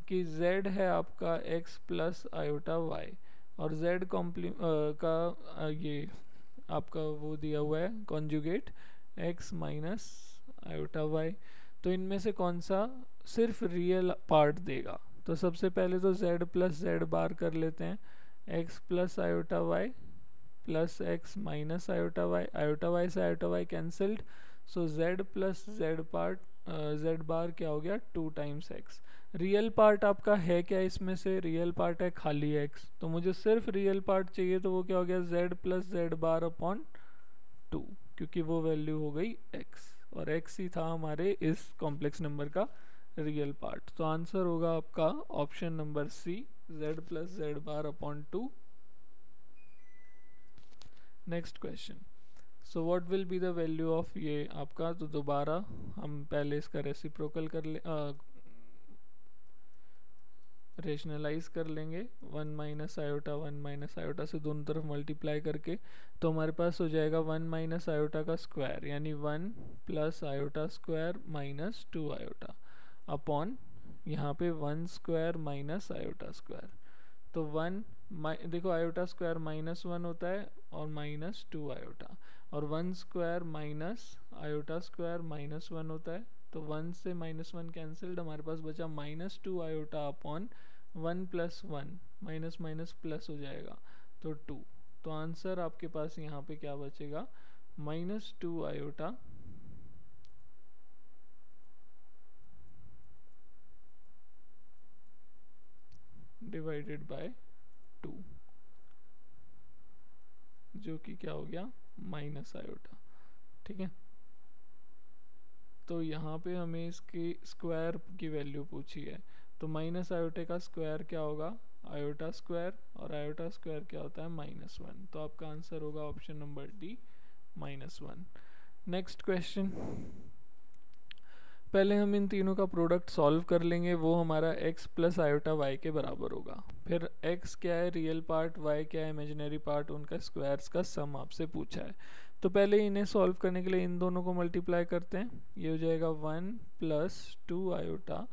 [SPEAKER 1] कि z है आपका x प्लस आयोटा y, और z का ये आपका वो दिया हुआ है conjugate x minus iota y। तो इनमें से कौन सा सिर्फ रियल पार्ट देगा, तो सबसे पहले तो z प्लस जेड बार कर लेते हैं, x plus iota y plus x minus iota y से आयोटा y कैंसल्ड, सो z plus Z part z बार क्या हो गया 2 टाइम्स x। रियल पार्ट आपका है क्या, इसमें से रियल पार्ट है खाली x, तो मुझे सिर्फ रियल पार्ट चाहिए, तो वो क्या हो गया z plus z bar upon 2, क्योंकि वो वैल्यू हो गई x, और x ही था हमारे इस कॉम्प्लेक्स नंबर का रियल पार्ट। तो आंसर होगा आपका option number C, z plus z bar upon 2। Next question, so what will be the value of ये आपका, तो दोबारा हम पहले इसका रेसिप्रोकल कर ले रेशनलाइज कर लेंगे, 1 माइनस आयोटा से दोनों तरफ मल्टीप्लाई करके, तो हमारे पास हो जाएगा 1 माइनस आयोटा का स्क्वायर यानी 1 plus iota square minus 2 iota upon यहाँ पे 1 स्क्वायर माइनस आयोटा स्क्वायर। तो 1 देखो आयोटा स्क्वायर -1 होता है और -2 आयोटा, और 1 स्क्वायर माइनस आयोटा स्क्वायर -1 होता है, तो 1 से -1 कैंसिल्ड, हमारे पास बचा -2 iota upon 1 plus 1 minus minus plus हो जाएगा तो 2। तो आंसर आपके पास यहाँ पे क्या बचेगा, -2 आयोटा डिवाइडेड बाय 2, जो कि क्या हो गया माइनस आयोटा। ठीक है, तो यहाँ पे हमें इसके स्क्वायर की वैल्यू पूछी है, तो माइनस आयोटे का स्क्वायर क्या होगा आयोटा स्क्वायर, और आयोटा स्क्वायर क्या होता है -1, तो आपका आंसर होगा option number D -1। Next question, पहले हम इन तीनों का प्रोडक्ट सॉल्व कर लेंगे, वो हमारा x प्लस आयोटा y के बराबर होगा। फिर x क्या है रियल पार्ट, y क्या है इमेजिनरी पार्ट, उनका स्क्वायर्स का सम आपसे पूछा है। तो पहले इन्हें सॉल्व करने के लिए इन दोनों को मल्टीप्लाई करते हैं, ये हो जाएगा 1 plus 2 iota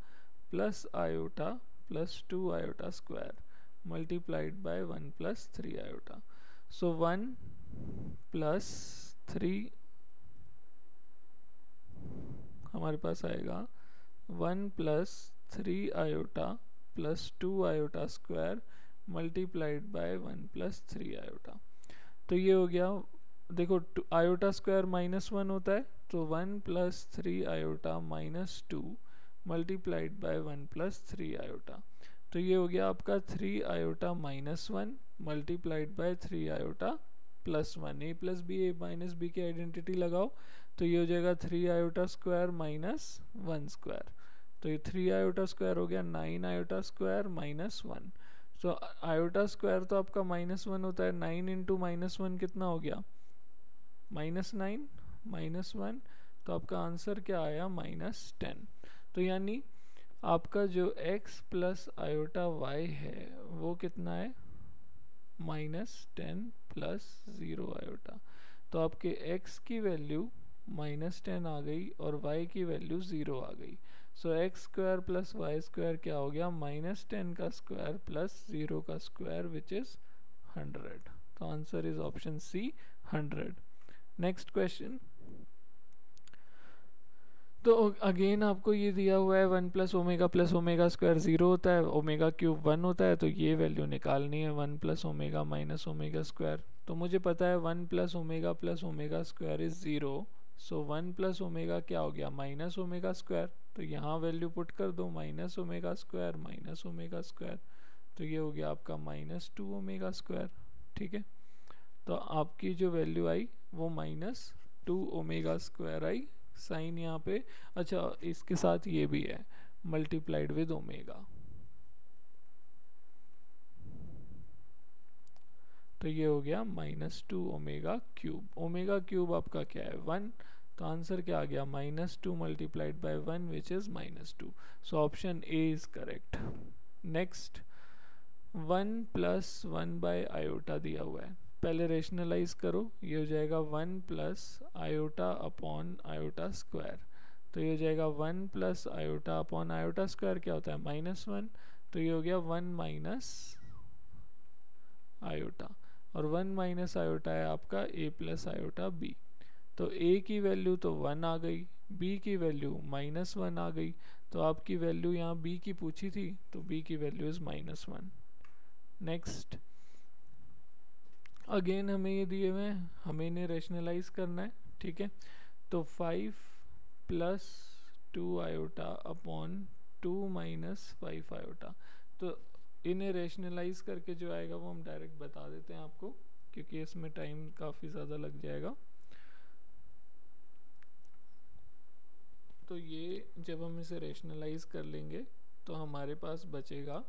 [SPEAKER 1] plus iota plus 2 iota square multiplied by 1 plus 3 iota. So 1 plus 3 हमारे पास आएगा 1 plus 3 iota plus 2 iota square multiplied by 1 plus 3 iota. तो ये हो गया, देखो आयोटा स्क्वायर -1 होता है, तो 1 plus 3 iota minus 2 multiplied by 1 plus 3 iota. तो ये हो गया आपका 3 iota -1 multiplied by 3 iota +1, a plus b a minus b की आइडेंटिटी लगाओ, तो ये हो जाएगा 3 आयोटा स्क्वायर माइनस 1 स्क्वायर, तो ये 3 आयोटा स्क्वायर हो गया 9 आयोटा स्क्वायर -1। तो आयोटा स्क्वायर तो आपका -1 होता है, 9 इंटू -1 कितना हो गया -9 -1, तो आपका आंसर क्या आया -10। तो यानी आपका जो x प्लस आयोटा y है वो कितना है -10 प्लस 0 आयोटा। तो आपके x की वैल्यू -10 आ गई और y की वैल्यू 0 आ गई। So x square plus y square क्या हो गया -10 का स्क्वायर प्लस 0 का स्क्वायर विच इज़ 100। तो answer is option C 100। Next question, तो अगेन आपको ये दिया हुआ है 1 प्लस ओमेगा स्क्वायर 0 होता है, ओमेगा क्यूब 1 होता है, तो ये वैल्यू निकालनी है 1 plus omega minus omega square. तो मुझे पता है 1 plus omega square is 0, so 1 plus omega क्या हो गया माइनस ओमेगा स्क्वायर, तो यहाँ वैल्यू पुट कर दो माइनस ओमेगा स्क्वायर, तो ये हो गया आपका -2 ओमेगा स्क्वायर। ठीक है, तो आपकी जो वैल्यू आई वो -2 ओमेगा स्क्वायर आई, साइन यहाँ पे, अच्छा इसके साथ ये भी है मल्टीप्लाइड विद ओमेगा, तो ये हो गया -2 ओमेगा क्यूब आपका क्या है 1, तो आंसर क्या आ गया -2 multiplied by 1 which is -2, so option A is correct. Next 1 plus 1 by iota दिया हुआ है, पहले रेशनलाइज करो, ये हो जाएगा 1 plus iota upon iota square, तो ये हो जाएगा 1 plus iota upon iota square क्या होता है -1, तो ये हो गया 1 माइनस आयोटा, और 1 माइनस आयोटा है आपका a प्लस आयोटा b, तो a की वैल्यू तो 1 आ गई, b की वैल्यू -1 आ गई, तो आपकी वैल्यू यहाँ b की पूछी थी, तो b की वैल्यू इज़ -1। नेक्स्ट अगेन हमें ये दिए हुए हैं, हमें इन्हें रेशनलाइज करना है। ठीक है, तो 5 plus 2 iota upon 2 minus 5 iota, तो इन्हें रेशनलाइज करके जो आएगा वो हम डायरेक्ट बता देते हैं आपको, क्योंकि इसमें टाइम काफ़ी ज़्यादा लग जाएगा। तो ये जब हम इसे रेशनलाइज कर लेंगे तो हमारे पास बचेगा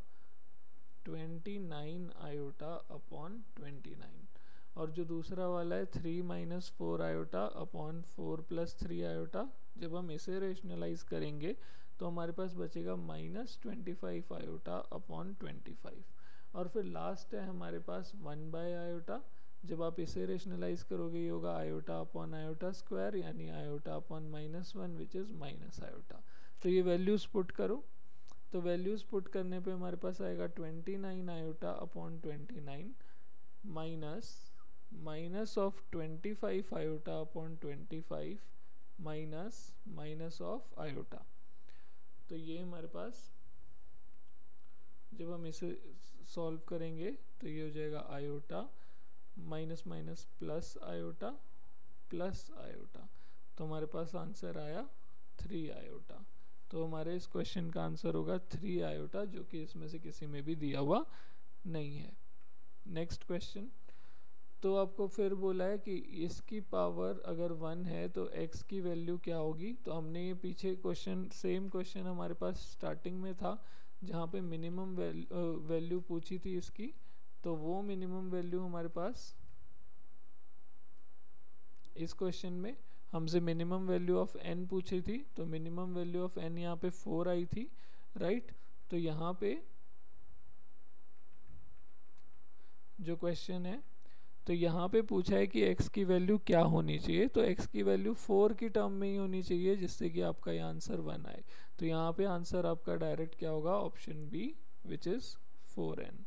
[SPEAKER 1] 29 आयोटा अपॉन 29, और जो दूसरा वाला है 3 minus 4 iota upon 4 plus 3 iota, जब हम इसे रेशनलाइज करेंगे तो हमारे पास बचेगा -25 आयोटा अपॉन 25, और फिर लास्ट है हमारे पास 1 बाय आयोटा, जब आप इसे रेशनलाइज करोगे ये होगा आयोटा अपॉन आयोटा स्क्वायर, यानी iota upon -1 which is minus iota. तो ये वैल्यूज़ पुट करो, तो वैल्यूज़ पुट करने पे हमारे पास आएगा 29 iota upon 29 minus of 25 iota upon 25 minus of iota, तो ये हमारे पास जब हम इसे सॉल्व करेंगे तो ये हो जाएगा iota minus minus plus iota, तो हमारे पास आंसर आया 3 आयोटा, तो हमारे इस क्वेश्चन का आंसर होगा 3 आयोटा, जो कि इसमें से किसी में भी दिया हुआ नहीं है। नेक्स्ट क्वेश्चन, तो आपको फिर बोला है कि इसकी पावर अगर 1 है तो x की वैल्यू क्या होगी, तो हमने ये पीछे क्वेश्चन सेम क्वेश्चन हमारे पास स्टार्टिंग में था जहाँ पे मिनिमम वैल्यू पूछी थी इसकी, तो वो मिनिमम वैल्यू हमारे पास इस क्वेश्चन में हमसे मिनिमम वैल्यू ऑफ n पूछी थी, तो मिनिमम वैल्यू ऑफ n यहाँ पे 4 आई थी, राइट। तो यहाँ पे जो क्वेश्चन है, तो यहाँ पे पूछा है कि x की वैल्यू क्या होनी चाहिए, तो x की वैल्यू 4 की टर्म में ही होनी चाहिए जिससे कि आपका ये आंसर 1 आए, तो यहाँ पे आंसर आपका डायरेक्ट क्या होगा option B which is 4n।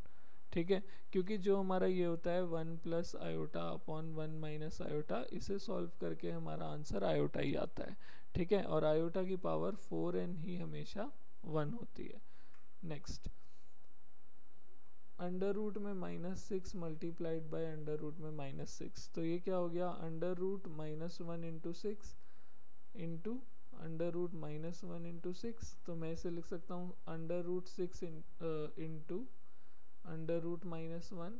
[SPEAKER 1] ठीक है, क्योंकि जो हमारा ये होता है 1 plus iota upon 1 minus iota, इसे सॉल्व करके हमारा आंसर आयोटा ही आता है। ठीक है, और आयोटा की पावर 4n ही हमेशा 1 होती है। नेक्स्ट, अंडर रूट में -6 मल्टीप्लाइड बाय अंडर रूट में -6, तो ये क्या हो गया under root -1 into 6 into under root -1 into 6, तो मैं इसे लिख सकता हूँ under root 6 into under root -1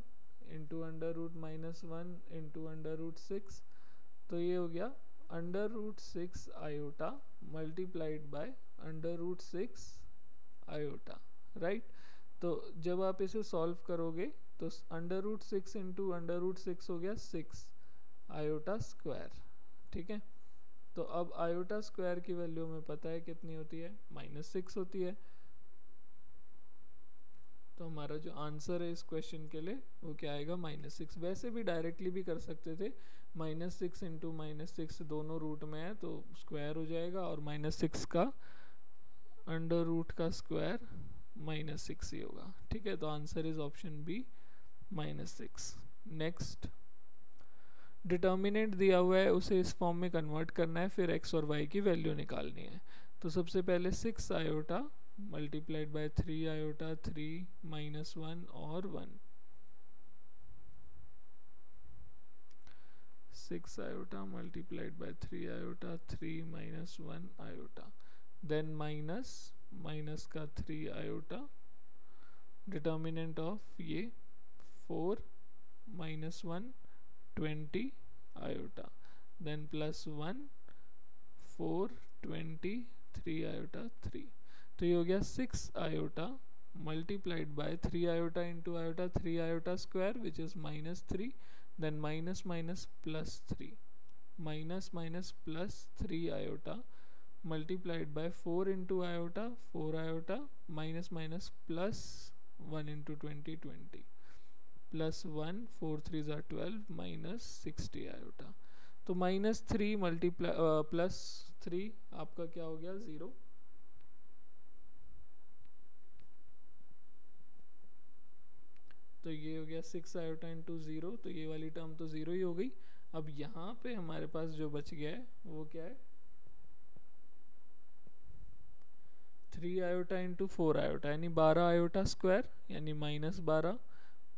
[SPEAKER 1] into under root -1 into under root 6, तो ये हो गया under root 6 iota multiplied by under root 6 iota, right. तो जब आप इसे सॉल्व करोगे तो under root 6 into under root 6 हो गया 6 आयोटा स्क्वायर। ठीक है, तो अब आयोटा स्क्वायर की वैल्यू हमें पता है कितनी होती है -6 होती है, तो हमारा जो आंसर है इस क्वेश्चन के लिए वो क्या आएगा -6। वैसे भी डायरेक्टली भी कर सकते थे, -6 इंटू -6 दोनों रूट में है तो स्क्वायर हो जाएगा, और -6 का अंडर रूट का स्क्वायर -6 ही होगा। ठीक है, तो answer is option B -6। Next determinant दिया हुआ है उसे इस फॉर्म में कन्वर्ट करना है, फिर x और y की वैल्यू निकालनी है। तो सबसे पहले 6 iota multiplied by 3 iota 3 minus 1 और 1, 6 iota multiplied by 3 iota 3 minus 1 iota, then minus का 3 iota, determinant of ये 4 minus 1 20 iota, then plus 1 4 20 3 iota 3। तो ये हो गया 6 iota multiplied by 3 iota into iota 3 iota square which is minus 3, then minus minus plus 3, minus minus plus 3 iota multiplied by 4 into iota 4 iota minus minus plus 1 into 20 20 plus 1 4 3s are 12 minus 60 iota। तो minus 3 multiply plus 3 आपका क्या हो गया 0, तो ये हो गया 6 iota into 0, तो ये वाली टर्म तो 0 ही हो गई। अब यहाँ पे हमारे पास जो बच गया है वो क्या है 3 आयोटा इंटू 4 आयोटा यानी 12 आयोटा स्क्वायर यानी माइनस 12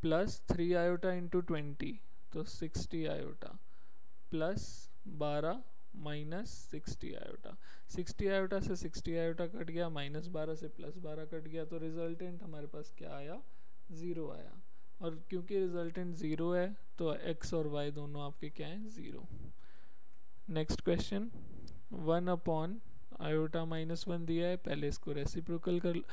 [SPEAKER 1] प्लस 3 आयोटा इंटू 20 तो 60 iota plus 12 minus 60 iota, 60 iota से 60 आयोटा कट गया, माइनस 12 से प्लस 12 कट गया, तो रिजल्टेंट हमारे पास क्या आया 0 आया। और क्योंकि रिजल्टेंट 0 है तो x और y दोनों आपके क्या हैं 0। Next question 1 upon iota minus 1 दिया है, पहले इसको रेसिप्रोकल कर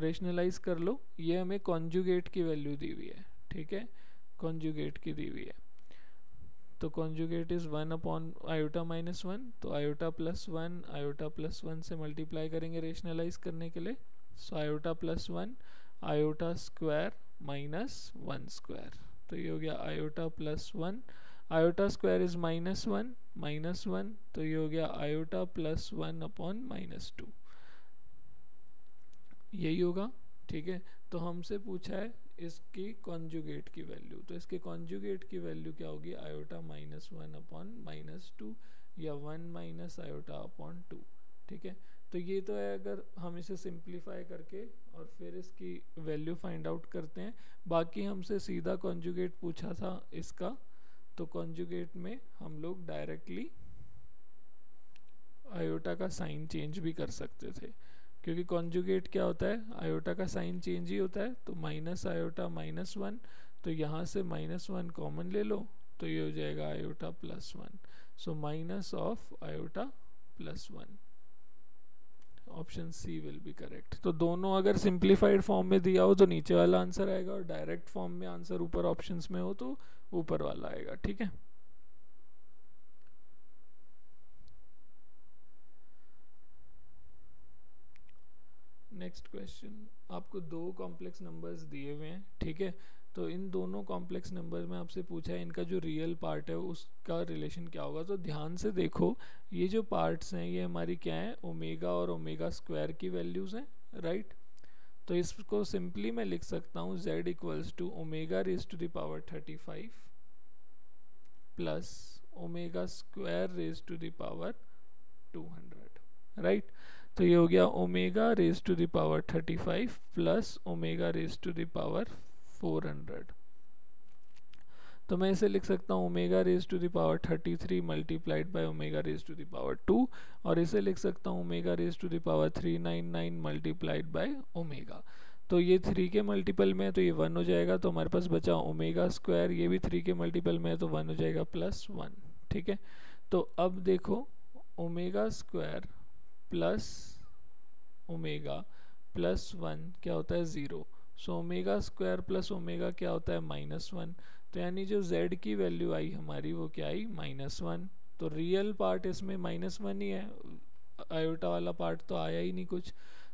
[SPEAKER 1] रेशनलाइज कर लो। ये हमें कॉन्जुगेट की वैल्यू दी हुई है, ठीक है, कॉन्जुगेट की दी हुई है। तो conjugate is 1 upon iota minus 1, तो आयोटा प्लस 1 आयोटा प्लस 1 से मल्टीप्लाई करेंगे रेशनलाइज करने के लिए। So iota plus 1 iota square minus 1 square, तो ये हो गया iota plus 1, iota square is minus 1, तो ये हो गया आयोटा प्लस 1 अपॉन माइनस 2, यही होगा, ठीक है। तो हमसे पूछा है इसकी कॉन्जुगेट की वैल्यू, तो इसके कॉन्जुगेट की वैल्यू क्या होगी आयोटा माइनस 1 अपॉन माइनस 2 या 1 माइनस आयोटा अपॉन 2, ठीक है। तो ये तो है अगर हम इसे सिंप्लीफाई करके और फिर इसकी वैल्यू फाइंड आउट करते हैं। बाकी हमसे सीधा कॉन्जुगेट पूछा था इसका, तो कॉन्जुगेट में हम लोग डायरेक्टली आयोटा का साइन चेंज भी कर सकते थे, क्योंकि कॉन्जुगेट क्या होता है आयोटा का साइन चेंज ही होता है। तो माइनस आयोटा माइनस 1, तो यहाँ से माइनस 1 कॉमन ले लो, तो ये हो जाएगा iota plus 1, so minus of iota plus 1, option C will be correct. तो दोनों अगर सिंप्लीफाइड फॉर्म में दिया हो तो नीचे वाला आंसर आएगा, और डायरेक्ट फॉर्म में आंसर ऊपर ऑप्शंस में हो तो ऊपर वाला आएगा, ठीक है। नेक्स्ट क्वेश्चन, आपको दो कॉम्प्लेक्स नंबर्स दिए हुए हैं, ठीक है। तो इन दोनों कॉम्प्लेक्स नंबर में आपसे पूछा है इनका जो रियल पार्ट है उसका रिलेशन क्या होगा। तो ध्यान से देखो, ये जो पार्ट्स हैं ये हमारी क्या है ओमेगा और ओमेगा स्क्वायर की वैल्यूज़ हैं, राइट। तो इसको सिंपली मैं लिख सकता हूँ z equals to omega raise to the power 35 plus omega square raise to the power 200, right. तो ये हो गया omega raise to the power 35 plus omega raise to the power 400। तो मैं इसे लिख सकता हूँ omega raise to the power 33 multiplied by omega raise to the power 2, और इसे लिख सकता हूँ omega raise to the power 399 multiplied by omega. तो ये 3 के मल्टीपल में है तो ये 1 हो जाएगा, तो हमारे पास बचा ओमेगा स्क्वायर, ये भी 3 के मल्टीपल में है तो 1 हो जाएगा प्लस 1, ठीक है। तो अब देखो omega square plus omega plus 1 क्या होता है 0, so omega square plus omega क्या होता है -1, तो यानी जो z की वैल्यू आई हमारी वो क्या आई -1। तो रियल पार्ट इसमें -1 ही है, आयोटा वाला पार्ट तो आया ही नहीं कुछ,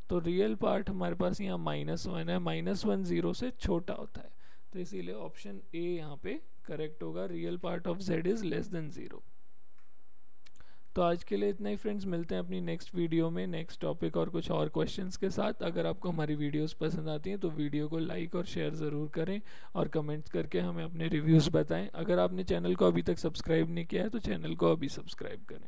[SPEAKER 1] तो रियल पार्ट हमारे पास यहाँ -1 है, -1 0 से छोटा होता है, तो इसीलिए ऑप्शन ए यहाँ पे करेक्ट होगा, real part of z is less then 0। तो आज के लिए इतना ही फ्रेंड्स, मिलते हैं अपनी नेक्स्ट वीडियो में नेक्स्ट टॉपिक और कुछ और क्वेश्चंस के साथ। अगर आपको हमारी वीडियोस पसंद आती हैं तो वीडियो को लाइक और शेयर ज़रूर करें और कमेंट्स करके हमें अपने रिव्यूज़ बताएं। अगर आपने चैनल को अभी तक सब्सक्राइब नहीं किया है तो चैनल को अभी सब्सक्राइब करें।